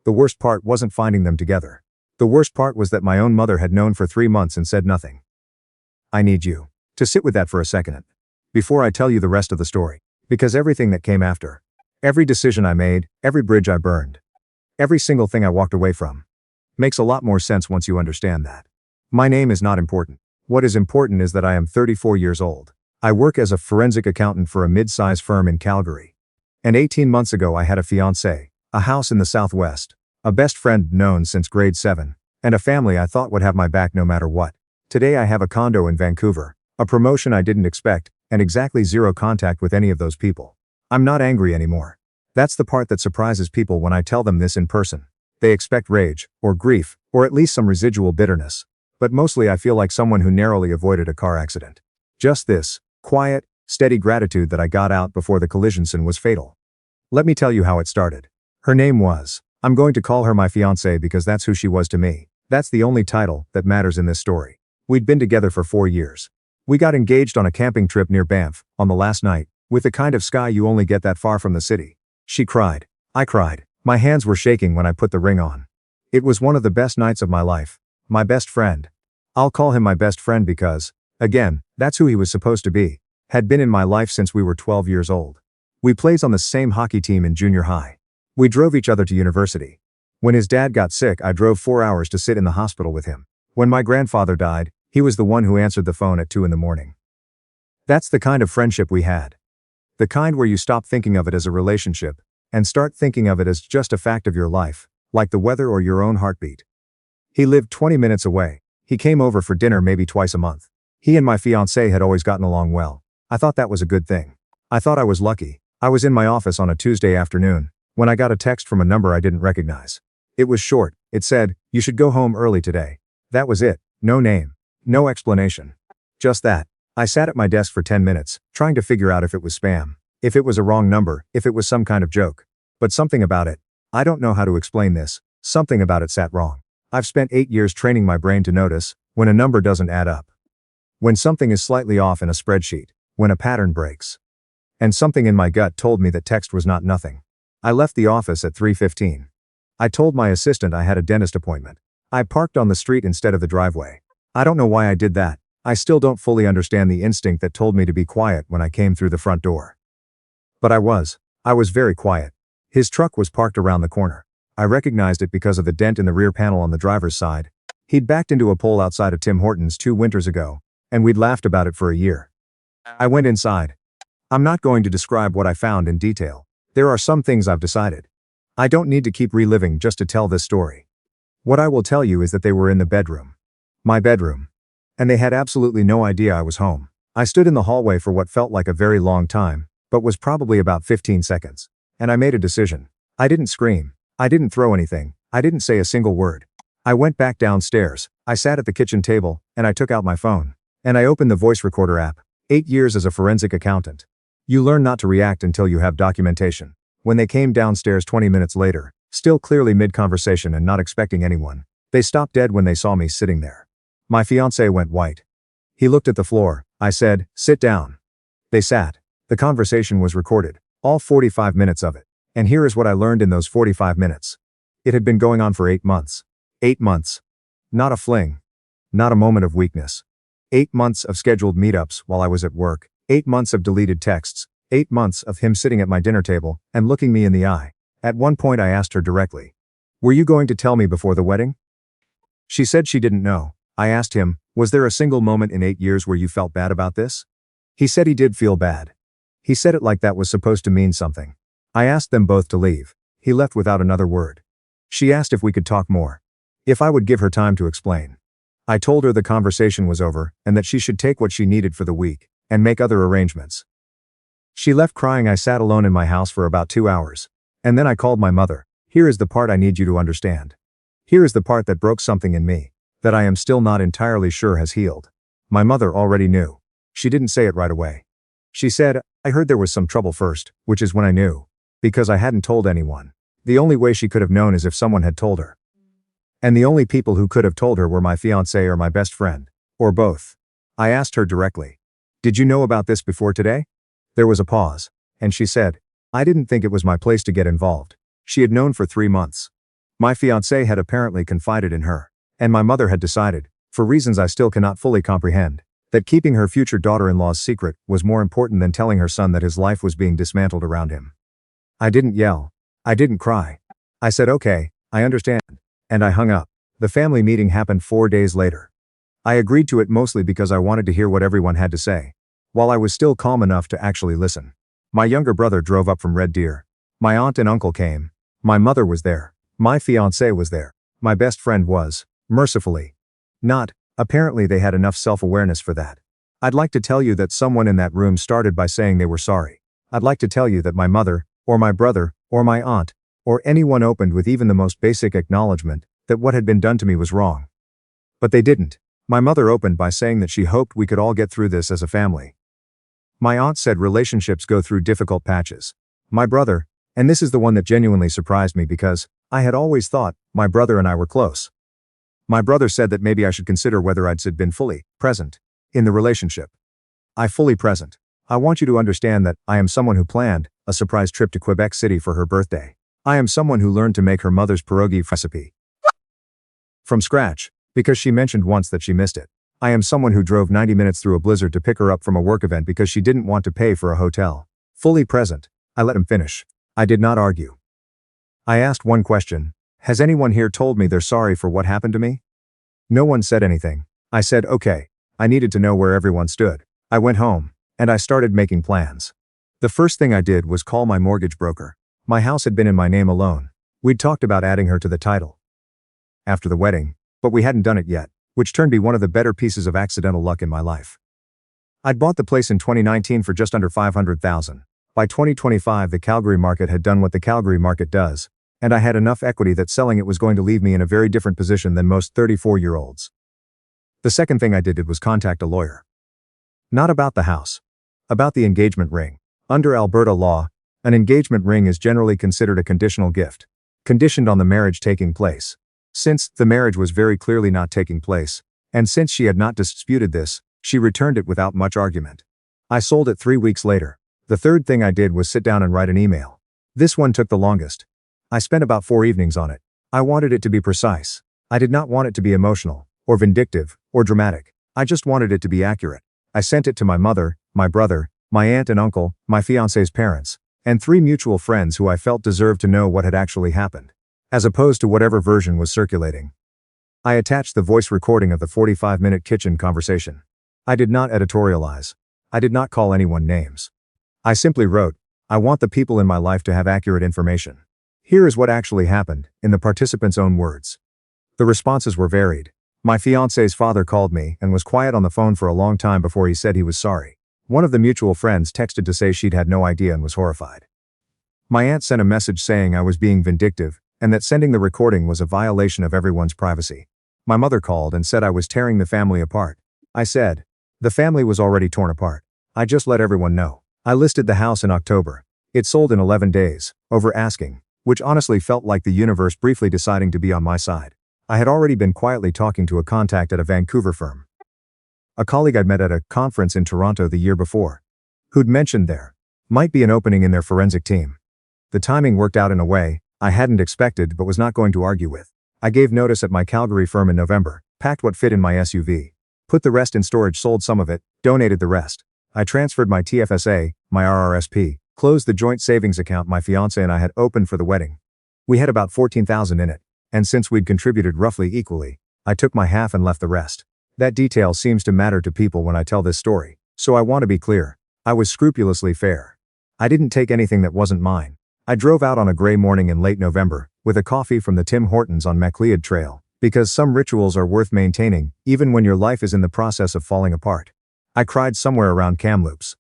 The worst part wasn't finding them together. The worst part was that my own mother had known for 3 months and said nothing. I need you to sit with that for a second before I tell you the rest of the story. Because everything that came after, every decision I made, every bridge I burned, every single thing I walked away from, makes a lot more sense once you understand that. My name is not important. What is important is that I am 34 years old. I work as a forensic accountant for a mid-size firm in Calgary. And 18 months ago I had a fiancée, a house in the Southwest, a best friend known since grade 7, and a family I thought would have my back no matter what. Today I have a condo in Vancouver, a promotion I didn't expect, and exactly zero contact with any of those people. I'm not angry anymore. That's the part that surprises people when I tell them this in person. They expect rage, or grief, or at least some residual bitterness. But mostly I feel like someone who narrowly avoided a car accident. Just this quiet, steady gratitude that I got out before the collision scene was fatal. Let me tell you how it started. Her name was, I'm going to call her my fiancée because that's who she was to me. That's the only title that matters in this story. We'd been together for 4 years. We got engaged on a camping trip near Banff, on the last night, with the kind of sky you only get that far from the city. She cried. I cried. My hands were shaking when I put the ring on. It was one of the best nights of my life. My best friend. I'll call him my best friend because, again, that's who he was supposed to be. Had been in my life since we were 12 years old. We played on the same hockey team in junior high. We drove each other to university. When his dad got sick, I drove 4 hours to sit in the hospital with him. When my grandfather died, he was the one who answered the phone at 2 in the morning. That's the kind of friendship we had. The kind where you stop thinking of it as a relationship and start thinking of it as just a fact of your life, like the weather or your own heartbeat. He lived 20 minutes away. He came over for dinner maybe twice a month. He and my fiancée had always gotten along well. I thought that was a good thing. I thought I was lucky. I was in my office on a Tuesday afternoon when I got a text from a number I didn't recognize. It was short. It said, "You should go home early today." That was it. No name. No explanation. Just that. I sat at my desk for 10 minutes, trying to figure out if it was spam, if it was a wrong number, if it was some kind of joke. But something about it, I don't know how to explain this, something about it sat wrong. I've spent 8 years training my brain to notice when a number doesn't add up. When something is slightly off in a spreadsheet, when a pattern breaks. And something in my gut told me that text was not nothing. I left the office at 3:15. I told my assistant I had a dentist appointment. I parked on the street instead of the driveway. I don't know why I did that. I still don't fully understand the instinct that told me to be quiet when I came through the front door. But I was very quiet. His truck was parked around the corner. I recognized it because of the dent in the rear panel on the driver's side. He'd backed into a pole outside of Tim Hortons 2 winters ago, and we'd laughed about it for a year. I went inside. I'm not going to describe what I found in detail. There are some things I've decided. I don't need to keep reliving just to tell this story. What I will tell you is that they were in the bedroom. My bedroom. And they had absolutely no idea I was home. I stood in the hallway for what felt like a very long time, but was probably about 15 seconds. And I made a decision. I didn't scream. I didn't throw anything. I didn't say a single word. I went back downstairs. I sat at the kitchen table, and I took out my phone. And I opened the voice recorder app. 8 years as a forensic accountant. You learn not to react until you have documentation. When they came downstairs 20 minutes later, still clearly mid-conversation and not expecting anyone, they stopped dead when they saw me sitting there. My fiancé went white. He looked at the floor. I said, "Sit down." They sat. The conversation was recorded, all 45 minutes of it. And here is what I learned in those 45 minutes. It had been going on for 8 months. 8 months. Not a fling. Not a moment of weakness. 8 months of scheduled meetups while I was at work. 8 months of deleted texts. 8 months of him sitting at my dinner table and looking me in the eye. At one point I asked her directly, "Were you going to tell me before the wedding?" She said she didn't know. I asked him, "Was there a single moment in 8 years where you felt bad about this?" He said he did feel bad. He said it like that was supposed to mean something. I asked them both to leave. He left without another word. She asked if we could talk more. If I would give her time to explain. I told her the conversation was over and that she should take what she needed for the week and make other arrangements. She left crying. I sat alone in my house for about 2 hours. And then I called my mother. Here is the part I need you to understand. Here is the part that broke something in me that I am still not entirely sure has healed. My mother already knew. She didn't say it right away. She said, "I heard there was some trouble first," which is when I knew. Because I hadn't told anyone. The only way she could have known is if someone had told her. And the only people who could have told her were my fiancé or my best friend. Or both. I asked her directly. "Did you know about this before today?" There was a pause. And she said, "I didn't think it was my place to get involved." She had known for 3 months. My fiancée had apparently confided in her, and my mother had decided, for reasons I still cannot fully comprehend, that keeping her future daughter-in-law's secret was more important than telling her son that his life was being dismantled around him. I didn't yell. I didn't cry. I said okay, I understand, and I hung up. The family meeting happened 4 days later. I agreed to it mostly because I wanted to hear what everyone had to say, while I was still calm enough to actually listen. My younger brother drove up from Red Deer. My aunt and uncle came. My mother was there. My fiancé was there. My best friend was, mercifully, not. Apparently they had enough self-awareness for that. I'd like to tell you that someone in that room started by saying they were sorry. I'd like to tell you that my mother, or my brother, or my aunt, or anyone opened with even the most basic acknowledgement that what had been done to me was wrong. But they didn't. My mother opened by saying that she hoped we could all get through this as a family. My aunt said relationships go through difficult patches. My brother, and this is the one that genuinely surprised me because I had always thought my brother and I were close. My brother said that maybe I should consider whether I'd been fully present in the relationship. I fully present. I want you to understand that I am someone who planned a surprise trip to Quebec City for her birthday. I am someone who learned to make her mother's pierogi recipe from scratch, because she mentioned once that she missed it. I am someone who drove 90 minutes through a blizzard to pick her up from a work event because she didn't want to pay for a hotel. Fully present. I let him finish. I did not argue. I asked one question. Has anyone here told me they're sorry for what happened to me? No one said anything. I said okay. I needed to know where everyone stood. I went home, and I started making plans. The first thing I did was call my mortgage broker. My house had been in my name alone. We'd talked about adding her to the title after the wedding, but we hadn't done it yet, which turned be one of the better pieces of accidental luck in my life. I'd bought the place in 2019 for just under $500,000. By 2025 the Calgary market had done what the Calgary market does, and I had enough equity that selling it was going to leave me in a very different position than most 34-year-olds. The second thing I did was contact a lawyer. Not about the house. About the engagement ring. Under Alberta law, an engagement ring is generally considered a conditional gift, conditioned on the marriage taking place. Since the marriage was very clearly not taking place, and since she had not disputed this, she returned it without much argument. I sold it 3 weeks later. The third thing I did was sit down and write an email. This one took the longest. I spent about 4 evenings on it. I wanted it to be precise. I did not want it to be emotional, or vindictive, or dramatic. I just wanted it to be accurate. I sent it to my mother, my brother, my aunt and uncle, my fiancé's parents, and 3 mutual friends who I felt deserved to know what had actually happened, as opposed to whatever version was circulating. I attached the voice recording of the 45-minute kitchen conversation. I did not editorialize. I did not call anyone names. I simply wrote, I want the people in my life to have accurate information. Here is what actually happened, in the participants' own words. The responses were varied. My fiancé's father called me and was quiet on the phone for a long time before he said he was sorry. One of the mutual friends texted to say she'd had no idea and was horrified. My aunt sent a message saying I was being vindictive, and that sending the recording was a violation of everyone's privacy. My mother called and said I was tearing the family apart. I said, the family was already torn apart. I just let everyone know. I listed the house in October. It sold in 11 days, over asking, which honestly felt like the universe briefly deciding to be on my side. I had already been quietly talking to a contact at a Vancouver firm, a colleague I'd met at a conference in Toronto the year before, who'd mentioned there might be an opening in their forensic team. The timing worked out in a way I hadn't expected but was not going to argue with. I gave notice at my Calgary firm in November, packed what fit in my SUV, put the rest in storage, sold some of it, donated the rest. I transferred my TFSA, my RRSP, closed the joint savings account my fiancé and I had opened for the wedding. We had about $14,000 in it, and since we'd contributed roughly equally, I took my half and left the rest. That detail seems to matter to people when I tell this story, so I want to be clear. I was scrupulously fair. I didn't take anything that wasn't mine. I drove out on a gray morning in late November, with a coffee from the Tim Hortons on Macleod Trail, because some rituals are worth maintaining, even when your life is in the process of falling apart. I cried somewhere around Kamloops.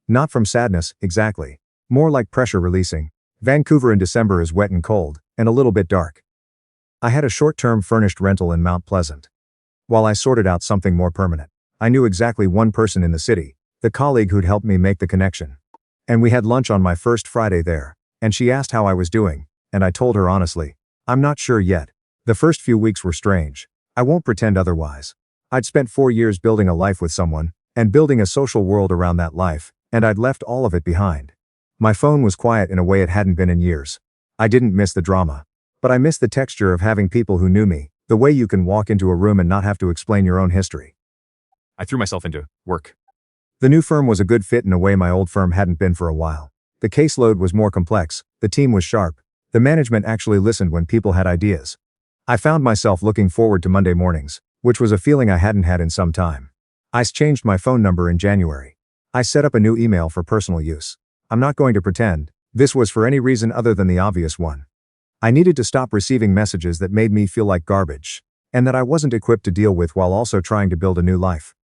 Not from sadness, exactly. More like pressure releasing. Vancouver in December is wet and cold, and a little bit dark. I had a short-term furnished rental in Mount Pleasant. While I sorted out something more permanent, I knew exactly one person in the city, the colleague who'd helped me make the connection. And we had lunch on my first Friday there, and she asked how I was doing, and I told her honestly, I'm not sure yet. The first few weeks were strange. I won't pretend otherwise. I'd spent 4 years building a life with someone, and building a social world around that life, and I'd left all of it behind. My phone was quiet in a way it hadn't been in years. I didn't miss the drama. But I missed the texture of having people who knew me, the way you can walk into a room and not have to explain your own history. I threw myself into work. The new firm was a good fit in a way my old firm hadn't been for a while. The caseload was more complex, the team was sharp, the management actually listened when people had ideas. I found myself looking forward to Monday mornings, which was a feeling I hadn't had in some time. I changed my phone number in January. I set up a new email for personal use. I'm not going to pretend this was for any reason other than the obvious one. I needed to stop receiving messages that made me feel like garbage, and that I wasn't equipped to deal with while also trying to build a new life.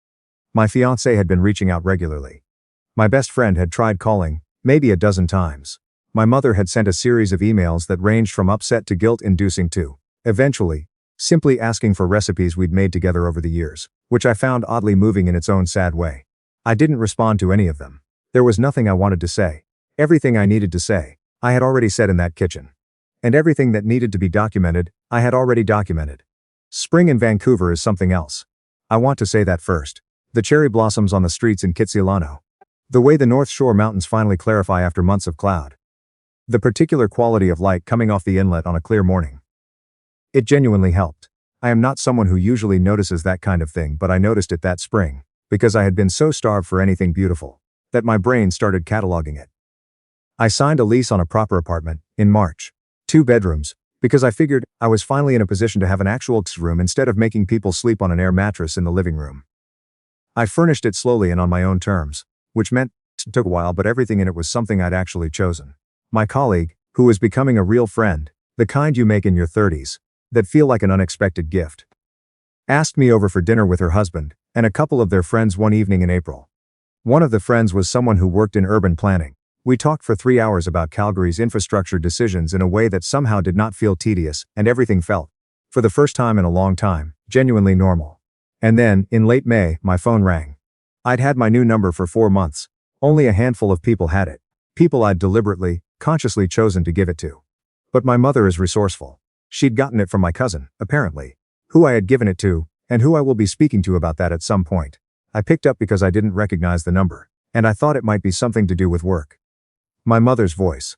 My fiancée had been reaching out regularly. My best friend had tried calling, maybe a dozen times. My mother had sent a series of emails that ranged from upset to guilt-inducing to, eventually, simply asking for recipes we'd made together over the years, which I found oddly moving in its own sad way. I didn't respond to any of them. There was nothing I wanted to say. Everything I needed to say, I had already said in that kitchen. And everything that needed to be documented, I had already documented. Spring in Vancouver is something else. I want to say that first. The cherry blossoms on the streets in Kitsilano. The way the North Shore mountains finally clarify after months of cloud. The particular quality of light coming off the inlet on a clear morning. It genuinely helped. I am not someone who usually notices that kind of thing, but I noticed it that spring, because I had been so starved for anything beautiful, that my brain started cataloging it. I signed a lease on a proper apartment, in March. 2 bedrooms, because I figured I was finally in a position to have an actual room instead of making people sleep on an air mattress in the living room. I furnished it slowly and on my own terms, which meant it took a while, but everything in it was something I'd actually chosen. My colleague, who was becoming a real friend, the kind you make in your 30s, that feel like an unexpected gift, asked me over for dinner with her husband and a couple of their friends one evening in April. One of the friends was someone who worked in urban planning. We talked for 3 hours about Calgary's infrastructure decisions in a way that somehow did not feel tedious, and everything felt, for the first time in a long time, genuinely normal. And then, in late May, my phone rang. I'd had my new number for 4 months. Only a handful of people had it. People I'd deliberately, consciously chosen to give it to. But my mother is resourceful. She'd gotten it from my cousin, apparently, who I had given it to, and who I will be speaking to about that at some point. I picked up because I didn't recognize the number, and I thought it might be something to do with work. My mother's voice.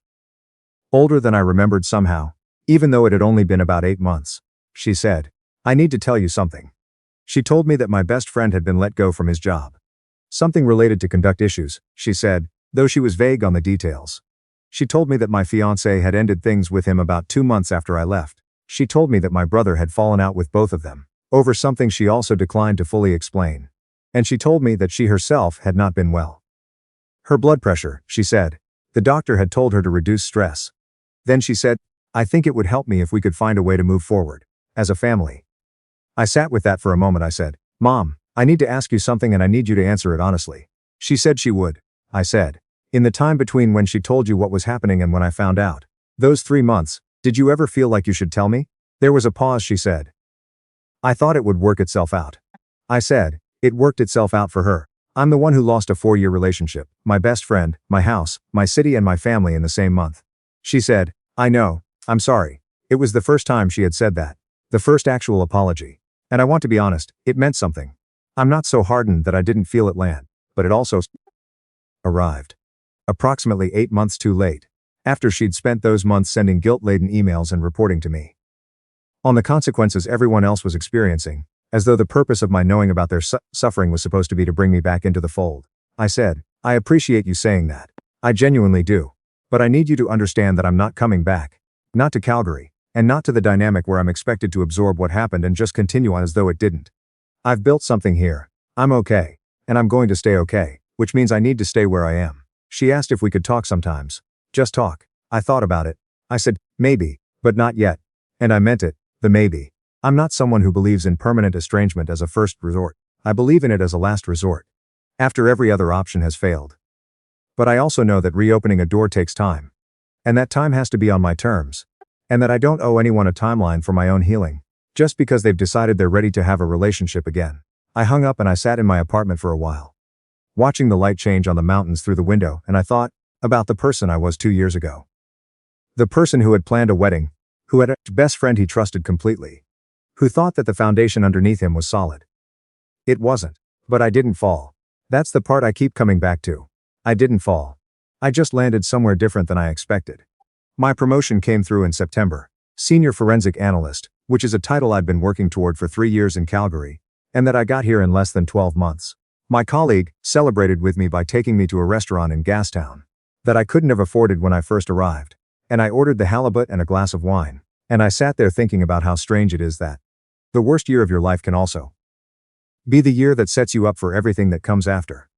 Older than I remembered somehow, even though it had only been about 8 months. She said, "I need to tell you something." She told me that my best friend had been let go from his job. Something related to conduct issues, she said, though she was vague on the details. She told me that my fiancé had ended things with him about 2 months after I left. She told me that my brother had fallen out with both of them, over something she also declined to fully explain. And she told me that she herself had not been well. Her blood pressure, she said. The doctor had told her to reduce stress. Then she said, "I think it would help me if we could find a way to move forward, as a family." I sat with that for a moment. I said, "Mom, I need to ask you something and I need you to answer it honestly." She said she would. I said, "In the time between when she told you what was happening and when I found out, those 3 months, did you ever feel like you should tell me?" There was a pause. She said, "I thought it would work itself out." I said, "It worked itself out for her. I'm the one who lost a 4-year relationship, my best friend, my house, my city and my family in the same month." She said, "I know, I'm sorry." It was the first time she had said that. The first actual apology. And I want to be honest, it meant something. I'm not so hardened that I didn't feel it land, but it also arrived. Approximately 8 months too late, after she'd spent those months sending guilt-laden emails and reporting to me on the consequences everyone else was experiencing, as though the purpose of my knowing about their suffering was supposed to be to bring me back into the fold. I said, "I appreciate you saying that. I genuinely do. But I need you to understand that I'm not coming back. Not to Calgary, and not to the dynamic where I'm expected to absorb what happened and just continue on as though it didn't. I've built something here. I'm okay. And I'm going to stay okay, which means I need to stay where I am." She asked if we could talk sometimes. Just talk. I thought about it. I said, "Maybe, but not yet." And I meant it, the maybe. I'm not someone who believes in permanent estrangement as a first resort. I believe in it as a last resort, after every other option has failed. But I also know that reopening a door takes time. And that time has to be on my terms. And that I don't owe anyone a timeline for my own healing, just because they've decided they're ready to have a relationship again. I hung up and I sat in my apartment for a while, watching the light change on the mountains through the window, and I thought about the person I was 2 years ago. The person who had planned a wedding, who had a best friend he trusted completely, who thought that the foundation underneath him was solid. It wasn't. But I didn't fall. That's the part I keep coming back to. I didn't fall. I just landed somewhere different than I expected. My promotion came through in September. Senior Forensic Analyst, which is a title I'd been working toward for 3 years in Calgary, and that I got here in less than 12 months. My colleague celebrated with me by taking me to a restaurant in Gastown that I couldn't have afforded when I first arrived, and I ordered the halibut and a glass of wine, and I sat there thinking about how strange it is that the worst year of your life can also be the year that sets you up for everything that comes after.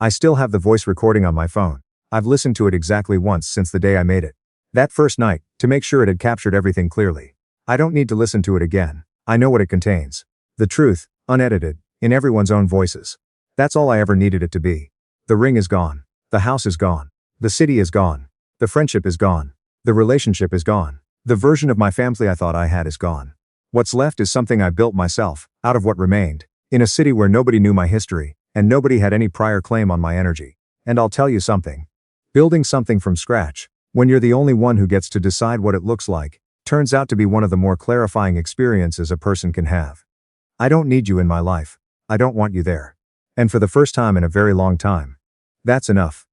I still have the voice recording on my phone. I've listened to it exactly once since the day I made it. That first night, to make sure it had captured everything clearly. I don't need to listen to it again. I know what it contains. The truth, unedited, in everyone's own voices. That's all I ever needed it to be. The ring is gone. The house is gone. The city is gone. The friendship is gone. The relationship is gone. The version of my family I thought I had is gone. What's left is something I built myself, out of what remained, in a city where nobody knew my history, and nobody had any prior claim on my energy. And I'll tell you something. Building something from scratch, when you're the only one who gets to decide what it looks like, turns out to be one of the more clarifying experiences a person can have. I don't need you in my life. I don't want you there. And for the first time in a very long time. That's enough.